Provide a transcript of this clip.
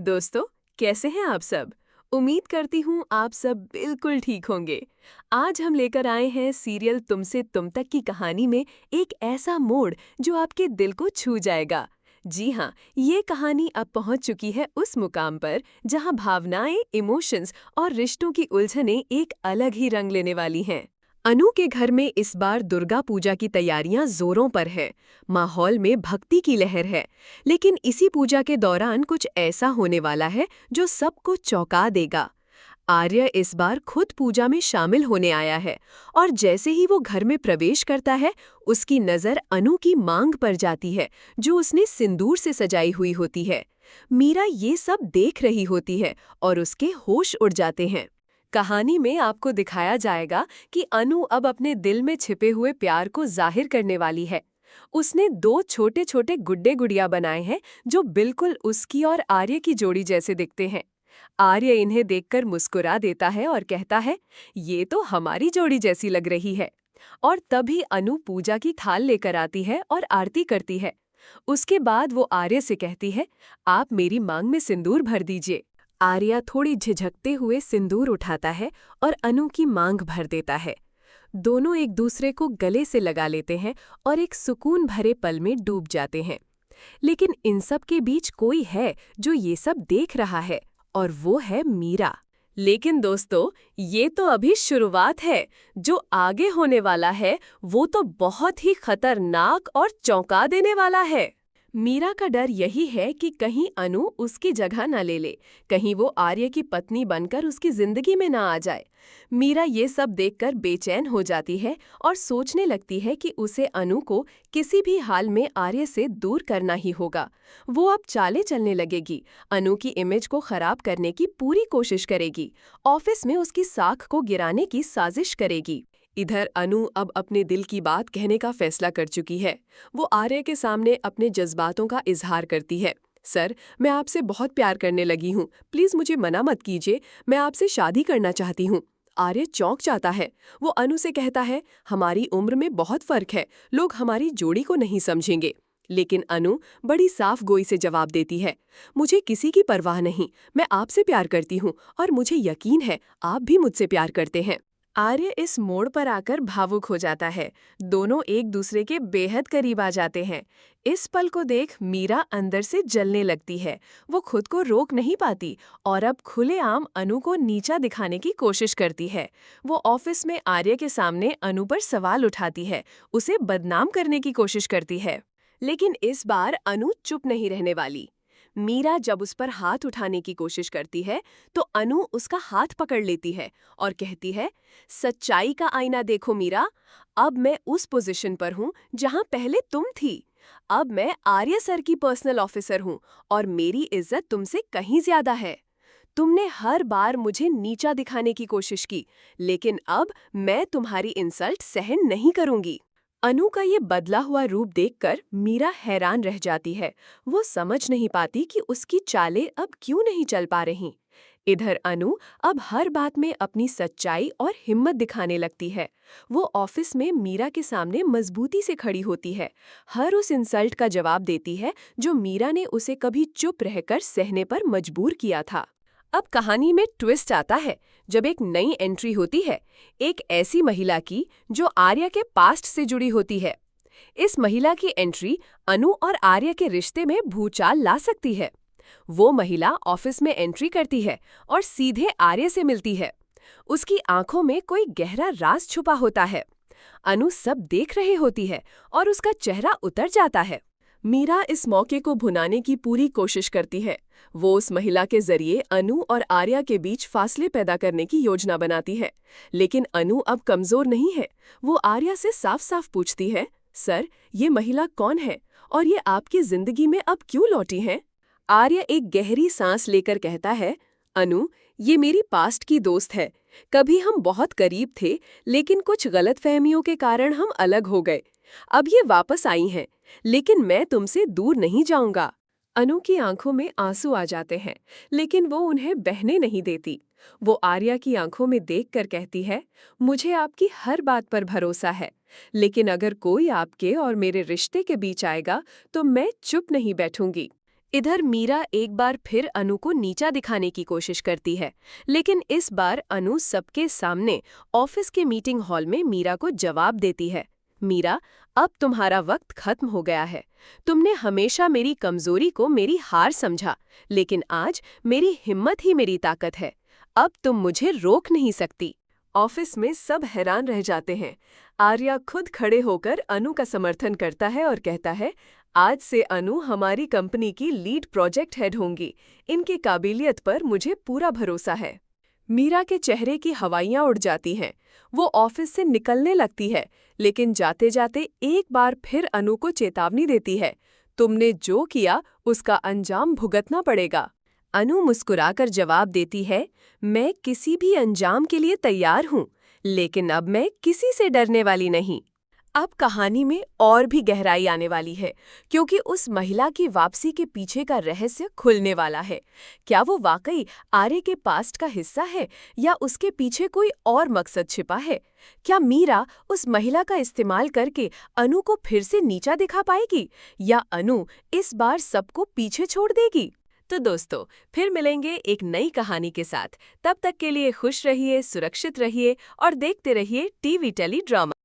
दोस्तों, कैसे हैं आप सब? उम्मीद करती हूँ आप सब बिल्कुल ठीक होंगे। आज हम लेकर आए हैं सीरियल तुमसे तुम तक की कहानी में एक ऐसा मोड़ जो आपके दिल को छू जाएगा। जी हाँ, ये कहानी अब पहुँच चुकी है उस मुकाम पर जहाँ भावनाएं, इमोशंस और रिश्तों की उलझनें एक अलग ही रंग लेने वाली हैं। अनु के घर में इस बार दुर्गा पूजा की तैयारियां जोरों पर है। माहौल में भक्ति की लहर है। लेकिन इसी पूजा के दौरान कुछ ऐसा होने वाला है जो सबको चौंका देगा। आर्य इस बार खुद पूजा में शामिल होने आया है और जैसे ही वो घर में प्रवेश करता है, उसकी नज़र अनु की मांग पर जाती है जो उसने सिंदूर से सजाई हुई होती है। मीरा ये सब देख रही होती है और उसके होश उड़ जाते हैं। कहानी में आपको दिखाया जाएगा कि अनु अब अपने दिल में छिपे हुए प्यार को जाहिर करने वाली है। उसने दो छोटे छोटे गुड्डे गुड़िया बनाए हैं जो बिल्कुल उसकी और आर्य की जोड़ी जैसे दिखते हैं। आर्य इन्हें देखकर मुस्कुरा देता है और कहता है, ये तो हमारी जोड़ी जैसी लग रही है। और तभी अनु पूजा की थाल लेकर आती है और आरती करती है। उसके बाद वो आर्य से कहती है, आप मेरी मांग में सिंदूर भर दीजिए। आर्या थोड़ी झिझकते हुए सिंदूर उठाता है और अनु की मांग भर देता है। दोनों एक दूसरे को गले से लगा लेते हैं और एक सुकून भरे पल में डूब जाते हैं। लेकिन इन सब के बीच कोई है जो ये सब देख रहा है, और वो है मीरा। लेकिन दोस्तों, ये तो अभी शुरुआत है। जो आगे होने वाला है वो तो बहुत ही खतरनाक और चौंका देने वाला है। मीरा का डर यही है कि कहीं अनु उसकी जगह न ले ले, कहीं वो आर्य की पत्नी बनकर उसकी जिंदगी में ना आ जाए। मीरा ये सब देखकर बेचैन हो जाती है और सोचने लगती है कि उसे अनु को किसी भी हाल में आर्य से दूर करना ही होगा। वो अब चालें चलने लगेगी, अनु की इमेज को खराब करने की पूरी कोशिश करेगी, ऑफिस में उसकी साख को गिराने की साजिश करेगी। इधर अनु अब अपने दिल की बात कहने का फैसला कर चुकी है। वो आर्य के सामने अपने जज्बातों का इजहार करती है। सर, मैं आपसे बहुत प्यार करने लगी हूँ, प्लीज मुझे मना मत कीजिए, मैं आपसे शादी करना चाहती हूँ। आर्य चौंक जाता है। वो अनु से कहता है, हमारी उम्र में बहुत फर्क है, लोग हमारी जोड़ी को नहीं समझेंगे। लेकिन अनु बड़ी साफ गोई से जवाब देती है, मुझे किसी की परवाह नहीं, मैं आपसे प्यार करती हूँ और मुझे यकीन है आप भी मुझसे प्यार करते हैं। आर्य इस मोड़ पर आकर भावुक हो जाता है। दोनों एक दूसरे के बेहद करीब आ जाते हैं। इस पल को देख मीरा अंदर से जलने लगती है। वो खुद को रोक नहीं पाती और अब खुलेआम अनु को नीचा दिखाने की कोशिश करती है। वो ऑफिस में आर्य के सामने अनु पर सवाल उठाती है, उसे बदनाम करने की कोशिश करती है। लेकिन इस बार अनु चुप नहीं रहने वाली। मीरा जब उस पर हाथ उठाने की कोशिश करती है तो अनु उसका हाथ पकड़ लेती है और कहती है, सच्चाई का आईना देखो मीरा, अब मैं उस पोजीशन पर हूँ जहाँ पहले तुम थी। अब मैं आर्य सर की पर्सनल ऑफिसर हूँ और मेरी इज्जत तुमसे कहीं ज्यादा है। तुमने हर बार मुझे नीचा दिखाने की कोशिश की, लेकिन अब मैं तुम्हारी इंसल्ट सहन नहीं करूंगी। अनु का ये बदला हुआ रूप देखकर मीरा हैरान रह जाती है। वो समझ नहीं पाती कि उसकी चालें अब क्यों नहीं चल पा रहीं। इधर अनु अब हर बात में अपनी सच्चाई और हिम्मत दिखाने लगती है। वो ऑफिस में मीरा के सामने मजबूती से खड़ी होती है, हर उस इंसल्ट का जवाब देती है जो मीरा ने उसे कभी चुप रहकर सहने पर मजबूर किया था। अब कहानी में ट्विस्ट आता है जब एक नई एंट्री होती है, एक ऐसी महिला की जो आर्या के पास्ट से जुड़ी होती है। इस महिला की एंट्री अनु और आर्या के रिश्ते में भूचाल ला सकती है। वो महिला ऑफिस में एंट्री करती है और सीधे आर्य से मिलती है। उसकी आंखों में कोई गहरा राज छुपा होता है। अनु सब देख रही होती है और उसका चेहरा उतर जाता है। मीरा इस मौके को भुनाने की पूरी कोशिश करती है। वो उस महिला के जरिए अनु और आर्या के बीच फासले पैदा करने की योजना बनाती है। लेकिन अनु अब कमजोर नहीं है। वो आर्या से साफ साफ पूछती है, सर, ये महिला कौन है और ये आपकी जिंदगी में अब क्यों लौटी है? आर्य एक गहरी सांस लेकर कहता है, अनु, ये मेरी पास्ट की दोस्त है। कभी हम बहुत करीब थे, लेकिन कुछ गलतफहमियों के कारण हम अलग हो गए। अब ये वापस आई हैं, लेकिन मैं तुमसे दूर नहीं जाऊंगा। अनु की आंखों में आंसू आ जाते हैं, लेकिन वो उन्हें बहने नहीं देती। वो आर्या की आंखों में देखकर कहती है, मुझे आपकी हर बात पर भरोसा है, लेकिन अगर कोई आपके और मेरे रिश्ते के बीच आएगा तो मैं चुप नहीं बैठूंगी। इधर मीरा एक बार फिर अनु को नीचा दिखाने की कोशिश करती है, लेकिन इस बार अनु सबके सामने ऑफिस के मीटिंग हॉल में मीरा को जवाब देती है। मीरा, अब तुम्हारा वक्त खत्म हो गया है। तुमने हमेशा मेरी कमजोरी को मेरी हार समझा, लेकिन आज मेरी हिम्मत ही मेरी ताकत है। अब तुम मुझे रोक नहीं सकती। ऑफिस में सब हैरान रह जाते हैं। आर्या खुद खड़े होकर अनु का समर्थन करता है और कहता है, आज से अनु हमारी कंपनी की लीड प्रोजेक्ट हेड होंगी। इनकी काबिलियत पर मुझे पूरा भरोसा है। मीरा के चेहरे की हवाइयां उड़ जाती हैं। वो ऑफिस से निकलने लगती है, लेकिन जाते जाते एक बार फिर अनु को चेतावनी देती है, तुमने जो किया उसका अंजाम भुगतना पड़ेगा। अनु मुस्कुराकर जवाब देती है, मैं किसी भी अंजाम के लिए तैयार हूँ, लेकिन अब मैं किसी से डरने वाली नहीं। अब कहानी में और भी गहराई आने वाली है, क्योंकि उस महिला की वापसी के पीछे का रहस्य खुलने वाला है। क्या वो वाकई आर्य के पास्ट का हिस्सा है, या उसके पीछे कोई और मकसद छिपा है? क्या मीरा उस महिला का इस्तेमाल करके अनु को फिर से नीचा दिखा पाएगी, या अनु इस बार सबको पीछे छोड़ देगी? तो दोस्तों, फिर मिलेंगे एक नई कहानी के साथ। तब तक के लिए खुश रहिए, सुरक्षित रहिए और देखते रहिए टीवी टेली ड्रामा।